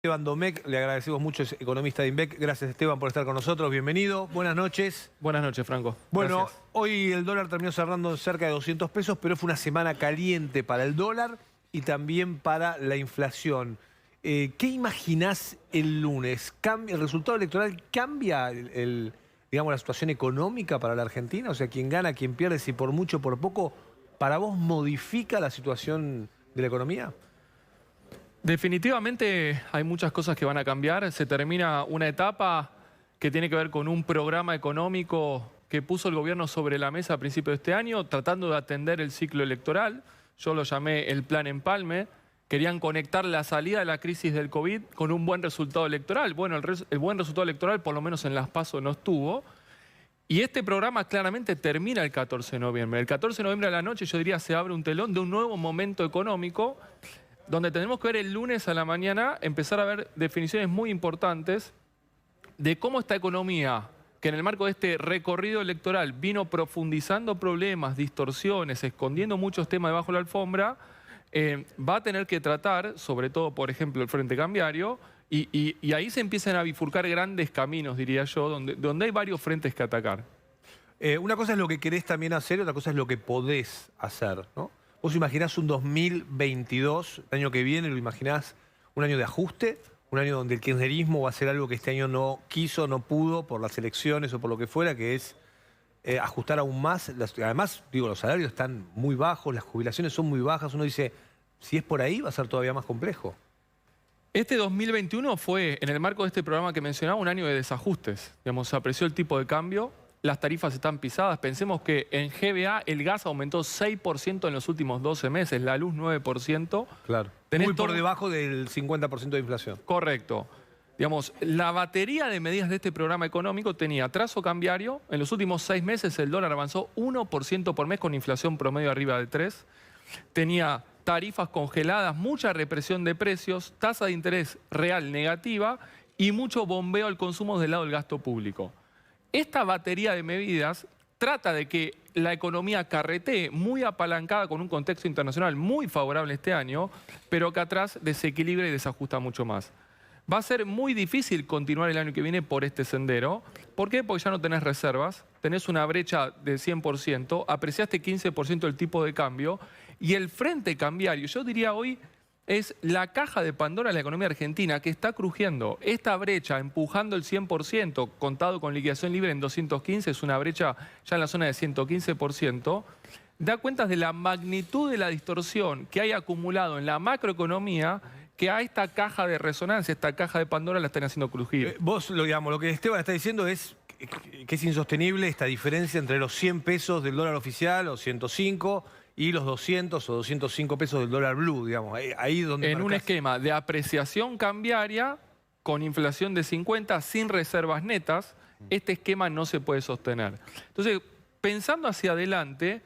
Esteban Domecq, le agradecemos mucho, es economista de INVEC. Gracias, Esteban, por estar con nosotros. Bienvenido. Buenas noches. Buenas noches, Franco. Bueno, Gracias. hoy el dólar terminó cerrando en cerca de 200 pesos, pero fue una semana caliente para el dólar y también para la inflación. ¿Qué imaginás el lunes? ¿El resultado electoral cambia digamos, la situación económica para la Argentina? O sea, quién gana, quién pierde, si por mucho o por poco, ¿para vos modifica la situación de la economía? Definitivamente hay muchas cosas que van a cambiar. Se termina una etapa que tiene que ver con un programa económico que puso el gobierno sobre la mesa a principios de este año, tratando de atender el ciclo electoral. Yo lo llamé el Plan Empalme. Querían conectar la salida de la crisis del COVID con un buen resultado electoral. Bueno, el buen resultado electoral, por lo menos en las PASO, no estuvo. Y este programa claramente termina el 14 de noviembre. El 14 de noviembre a la noche, yo diría, se abre un telón de un nuevo momento económico donde tenemos que ver el lunes a la mañana, empezar a ver definiciones muy importantes de cómo esta economía, que en el marco de este recorrido electoral vino profundizando problemas, distorsiones, escondiendo muchos temas debajo de la alfombra, va a tener que tratar, sobre todo, por ejemplo, el frente cambiario, y ahí se empiezan a bifurcar grandes caminos, diría yo, donde hay varios frentes que atacar. Una cosa es lo que querés también hacer y otra cosa es lo que podés hacer, ¿no? ¿Vos imaginás un 2022, el año que viene, lo imaginás un año de ajuste? Un año donde el kirchnerismo va a hacer algo que este año no quiso, no pudo, por las elecciones o por lo que fuera, que es ajustar aún más. Además, digo, los salarios están muy bajos, las jubilaciones son muy bajas. Uno dice, si es por ahí, va a ser todavía más complejo. Este 2021 fue, en el marco de este programa que mencionaba, un año de desajustes. Digamos, se apreció el tipo de cambio, las tarifas están pisadas. Pensemos que en GBA el gas aumentó 6% en los últimos 12 meses, la luz 9%. Claro. Muy por debajo del 50% de inflación. Correcto. Digamos, la batería de medidas de este programa económico tenía trazo cambiario. En los últimos 6 meses el dólar avanzó 1% por mes con inflación promedio arriba de 3%. Tenía tarifas congeladas, mucha represión de precios, tasa de interés real negativa y mucho bombeo al consumo del lado del gasto público. Esta batería de medidas trata de que la economía carretee muy apalancada con un contexto internacional muy favorable este año, pero que atrás desequilibra y desajusta mucho más. Va a ser muy difícil continuar el año que viene por este sendero. ¿Por qué? Porque ya no tenés reservas, tenés una brecha de 100%, apreciaste 15% el tipo de cambio y el frente cambiario, yo diría hoy, es la caja de Pandora de la economía argentina que está crujiendo. Esta brecha, empujando el 100%, contado con liquidación libre en 215, es una brecha ya en la zona de 115%, da cuenta de la magnitud de la distorsión que hay acumulado en la macroeconomía, que a esta caja de resonancia, esta caja de Pandora la están haciendo crujir. Vos, digamos, lo que Esteban está diciendo es que es insostenible esta diferencia entre los 100 pesos del dólar oficial o 105 y los 200 o 205 pesos del dólar blue, digamos. Ahí donde en un esquema de apreciación cambiaria con inflación de 50 sin reservas netas, este esquema no se puede sostener. Entonces, pensando hacia adelante,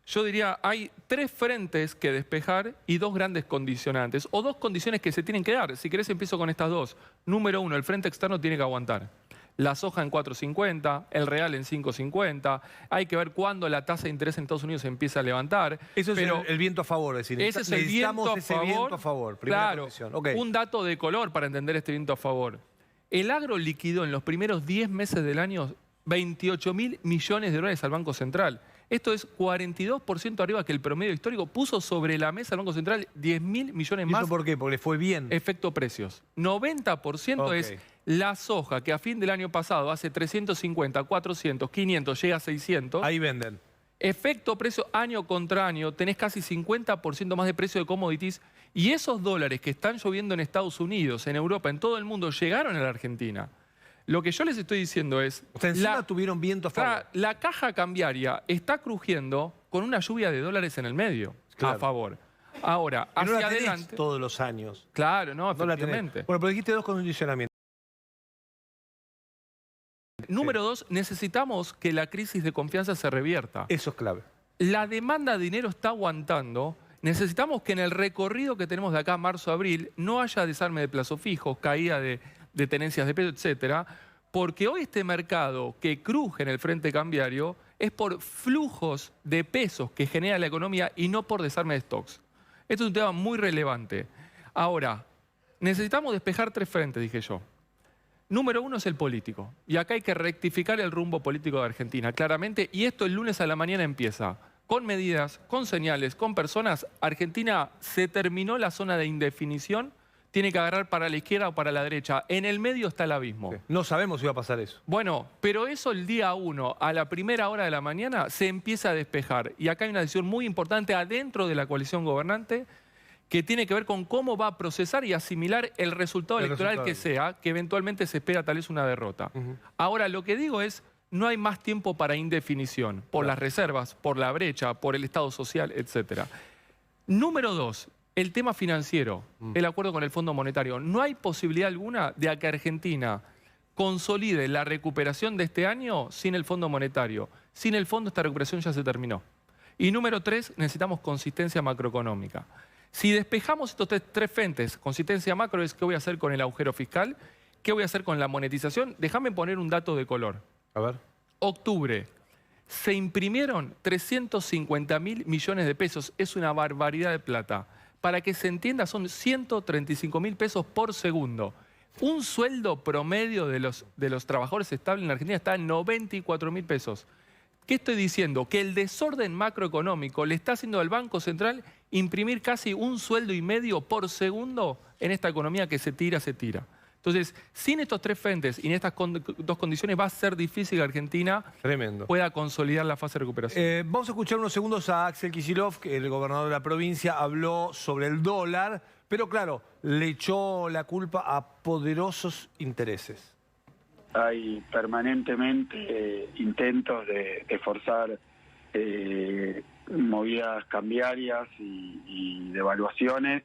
yo diría, hay 3 frentes que despejar y 2 grandes condicionantes, o 2 condiciones que se tienen que dar. Si querés, empiezo con estas 2. Número 1, el frente externo tiene que aguantar. La soja en 4.50, el real en 5.50. Hay que ver cuándo la tasa de interés en Estados Unidos empieza a levantar. Eso es el viento a favor, es decir, ese es el viento viento a favor. Claro, okay. Un dato de color para entender este viento a favor. El agro liquidó en los primeros 10 meses del año 28.000 millones de dólares al Banco Central. Esto es 42% arriba que el promedio histórico. Puso sobre la mesa el Banco Central 10.000 millones más. ¿Y eso por qué? Porque le fue bien. Efecto precios. 90% es la soja, que a fin del año pasado hace 350, 400, 500, llega a 600. Ahí venden. Efecto precio año contra año, tenés casi 50% más de precio de commodities. Y esos dólares que están lloviendo en Estados Unidos, en Europa, en todo el mundo, llegaron a la Argentina. Lo que yo les estoy diciendo es... Ustedes encima tuvieron viento a favor. La caja cambiaria está crujiendo con una lluvia de dólares en el medio, a favor. Ahora, hacia no la tenés adelante... todos los años. Claro, no, efectivamente. Bueno, pero dijiste 2 condicionamientos. Número 2, necesitamos que la crisis de confianza se revierta. Eso es clave. La demanda de dinero está aguantando. Necesitamos que en el recorrido que tenemos de acá a marzo-abril no haya desarme de plazos fijos, caída de tenencias de peso, etcétera, porque hoy este mercado que cruje en el frente cambiario es por flujos de pesos que genera la economía y no por desarme de stocks. Esto es un tema muy relevante. Ahora, necesitamos despejar 3 frentes, dije yo. Número 1 es el político. Y acá hay que rectificar el rumbo político de Argentina, claramente. Y esto el lunes a la mañana empieza. Con medidas, con señales, con personas. Argentina se terminó la zona de indefinición. Tiene que agarrar para la izquierda o para la derecha. En el medio está el abismo. Sí. No sabemos si va a pasar eso. Bueno, pero eso el día 1, a la primera hora de la mañana, se empieza a despejar. Y acá hay una decisión muy importante adentro de la coalición gobernante que tiene que ver con cómo va a procesar y asimilar el resultado electoral que sea, que eventualmente se espera tal vez una derrota. Ahora, lo que digo es, no hay más tiempo para indefinición, por las reservas, por la brecha, por el Estado social, etc. Número 2, el tema financiero, el acuerdo con el Fondo Monetario. No hay posibilidad alguna de que Argentina consolide la recuperación de este año sin el Fondo Monetario. Sin el fondo esta recuperación ya se terminó. Y número 3, necesitamos consistencia macroeconómica. Si despejamos estos 3 frentes, consistencia macro es qué voy a hacer con el agujero fiscal, qué voy a hacer con la monetización. Déjame poner un dato de color. A ver. Octubre, se imprimieron 350.000 millones de pesos. Es una barbaridad de plata. Para que se entienda, son 135.000 pesos por segundo. Un sueldo promedio de los trabajadores estables en Argentina está en 94.000 pesos. ¿Qué estoy diciendo? Que el desorden macroeconómico le está haciendo al Banco Central imprimir casi un sueldo y medio por segundo en esta economía que se tira. Entonces, sin estos 3 frentes y en estas 2 condiciones va a ser difícil que Argentina pueda consolidar la fase de recuperación. Vamos a escuchar unos segundos a Axel Kicillof, que el gobernador de la provincia habló sobre el dólar, pero claro, le echó la culpa a poderosos intereses. Hay permanentemente intentos de forzar movidas cambiarias y devaluaciones,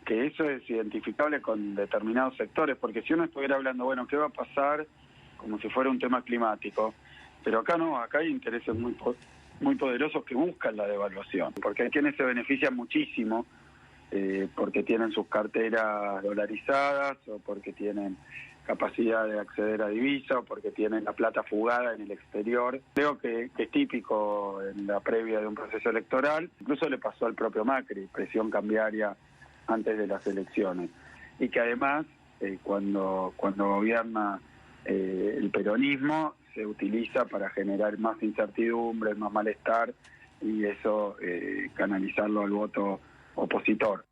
que eso es identificable con determinados sectores, porque si uno estuviera hablando, bueno, ¿qué va a pasar? Como si fuera un tema climático, pero acá no, acá hay intereses muy poderosos que buscan la devaluación, porque hay quienes se benefician muchísimo, porque tienen sus carteras dolarizadas o porque tienen capacidad de acceder a divisa o porque tienen la plata fugada en el exterior. Creo que es típico en la previa de un proceso electoral, incluso le pasó al propio Macri, presión cambiaria antes de las elecciones, y que además cuando gobierna el peronismo se utiliza para generar más incertidumbre, más malestar, y eso canalizarlo al voto opositor.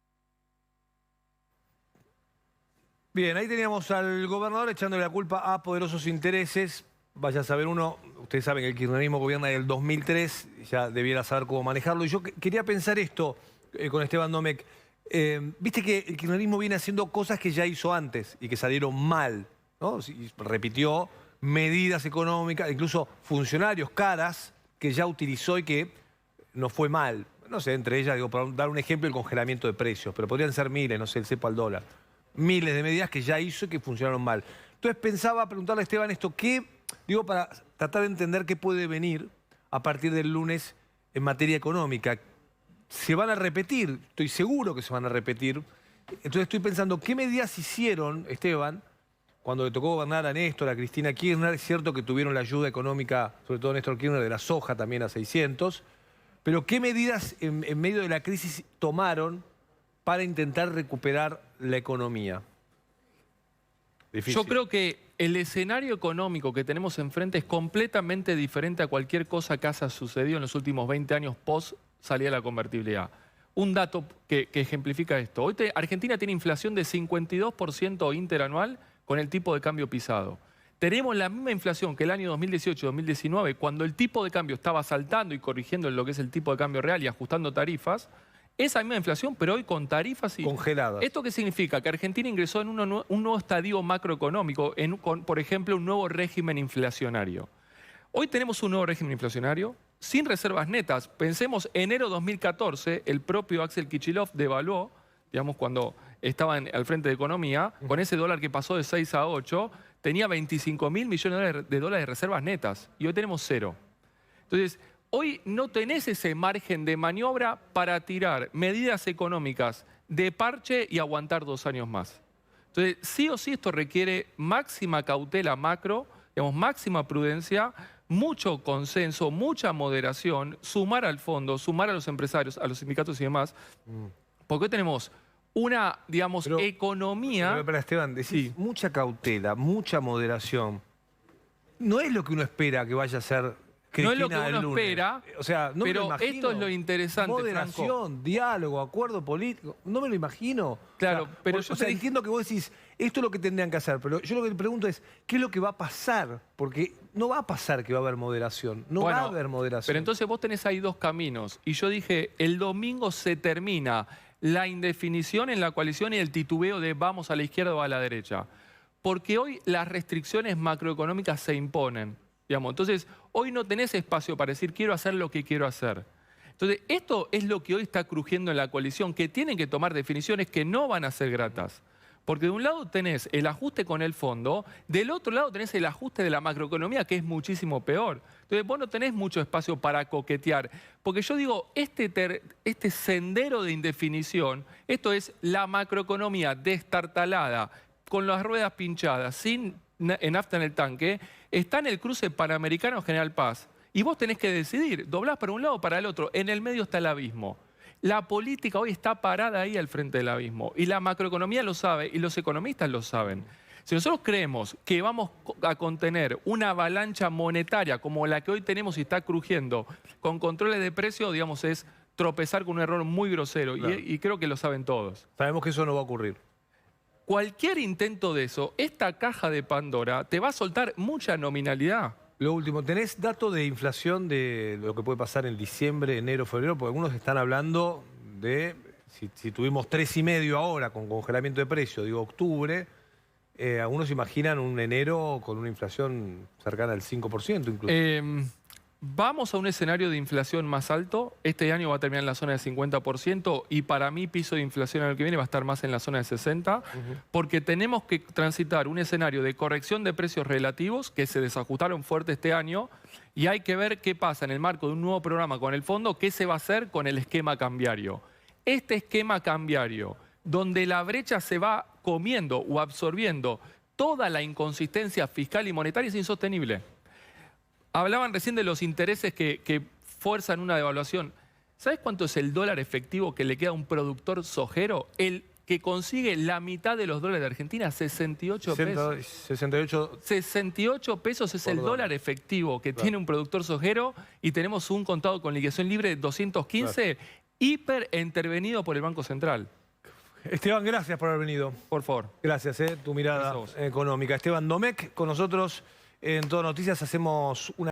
Bien, ahí teníamos al gobernador echándole la culpa a poderosos intereses. Vaya a saber uno, ustedes saben que el kirchnerismo gobierna desde el 2003, ya debiera saber cómo manejarlo. Y yo quería pensar esto con Esteban Domecq. Viste que el kirchnerismo viene haciendo cosas que ya hizo antes y que salieron mal, ¿no? Repitió medidas económicas, incluso funcionarios, caras, que ya utilizó y que no fue mal. No sé, entre ellas, digo, para dar un ejemplo, el congelamiento de precios, pero podrían ser miles, no sé, el cepo al dólar. Miles de medidas que ya hizo y que funcionaron mal. Entonces pensaba preguntarle a Esteban esto, digo, para tratar de entender qué puede venir a partir del lunes en materia económica. Se van a repetir, estoy seguro que se van a repetir. Entonces estoy pensando, ¿qué medidas hicieron, Esteban, cuando le tocó gobernar a Néstor, a Cristina Kirchner? Es cierto que tuvieron la ayuda económica, sobre todo Néstor Kirchner, de la soja también a 600. Pero ¿qué medidas en medio de la crisis tomaron para intentar recuperar la economía? Difícil. Yo creo que el escenario económico que tenemos enfrente es completamente diferente a cualquier cosa que haya sucedido en los últimos 20 años post salida de la convertibilidad. Un dato que ejemplifica esto. Hoy Argentina tiene inflación de 52% interanual con el tipo de cambio pisado. Tenemos la misma inflación que el año 2018-2019, cuando el tipo de cambio estaba saltando y corrigiendo lo que es el tipo de cambio real y ajustando tarifas. Esa misma inflación, pero hoy con tarifas y congeladas. ¿Esto qué significa? Que Argentina ingresó en un nuevo estadio macroeconómico, con, por ejemplo, un nuevo régimen inflacionario. Hoy tenemos un nuevo régimen inflacionario sin reservas netas. Pensemos, enero 2014, el propio Axel Kicillof devaluó, digamos, cuando estaba al frente de Economía, con ese dólar que pasó de 6 a 8, tenía 25.000 millones de dólares de reservas netas y hoy tenemos 0. Entonces, hoy no tenés ese margen de maniobra para tirar medidas económicas de parche y aguantar 2 años más. Entonces, sí o sí esto requiere máxima cautela macro, digamos, máxima prudencia, mucho consenso, mucha moderación, sumar al fondo, sumar a los empresarios, a los sindicatos y demás, porque hoy tenemos una, digamos, Pero- economía... Pero, Esteban, decís Sí. mucha cautela, mucha moderación. No es lo que uno espera que vaya a ser Cristina No es lo que el uno lunes. espera, O sea, no me lo pero imagino. esto es lo interesante, Moderación, Franco. diálogo, acuerdo político. No me lo imagino. Claro, O sea, pero o yo sea, te dije- entiendo que vos decís, esto es lo que tendrían que hacer, pero yo lo que te pregunto es, ¿qué es lo que va a pasar? Porque no va a pasar que va a haber moderación. No va a haber moderación. Pero entonces vos tenés ahí dos caminos. Y yo dije, el domingo se termina la indefinición en la coalición y el titubeo de vamos a la izquierda o a la derecha. Porque hoy las restricciones macroeconómicas se imponen. Digamos. Entonces, hoy no tenés espacio para decir quiero hacer lo que quiero hacer. Entonces, esto es lo que hoy está crujiendo en la coalición, que tienen que tomar definiciones que no van a ser gratas. Porque de un lado tenés el ajuste con el fondo, del otro lado tenés el ajuste de la macroeconomía, que es muchísimo peor. Entonces vos no tenés mucho espacio para coquetear. Porque yo digo, este sendero de indefinición, esto es la macroeconomía destartalada, con las ruedas pinchadas, sin nafta en el tanque, está en el cruce Panamericano General Paz. Y vos tenés que decidir, doblás para un lado o para el otro. En el medio está el abismo. La política hoy está parada ahí al frente del abismo. Y la macroeconomía lo sabe y los economistas lo saben. Si nosotros creemos que vamos a contener una avalancha monetaria como la que hoy tenemos y está crujiendo con controles de precio, digamos, es tropezar con un error muy grosero. Claro. Y creo que lo saben todos. Sabemos que eso no va a ocurrir. Cualquier intento de eso, esta caja de Pandora te va a soltar mucha nominalidad. Lo último, ¿tenés datos de inflación de lo que puede pasar en diciembre, enero, febrero? Porque algunos están hablando de, si tuvimos 3,5 ahora con congelamiento de precios, digo octubre, algunos imaginan un enero con una inflación cercana al 5% incluso. Vamos a un escenario de inflación más alto. Este año va a terminar en la zona del 50% y para mí piso de inflación el año que viene va a estar más en la zona del 60%, porque tenemos que transitar un escenario de corrección de precios relativos que se desajustaron fuerte este año y hay que ver qué pasa en el marco de un nuevo programa con el fondo, qué se va a hacer con el esquema cambiario. Este esquema cambiario, donde la brecha se va comiendo o absorbiendo toda la inconsistencia fiscal y monetaria, es insostenible. Hablaban recién de los intereses que fuerzan una devaluación. ¿Sabes cuánto es el dólar efectivo que le queda a un productor sojero? El que consigue la mitad de los dólares de Argentina, 68 pesos. 68. 68 pesos es el dólar efectivo que tiene un productor sojero y tenemos un contado con liquidación libre de 215, hiper intervenido por el Banco Central. Esteban, gracias por haber venido. Por favor. Gracias, tu mirada Gracias a vos. económica. Esteban Domecq, con nosotros en Todo Noticias hacemos una...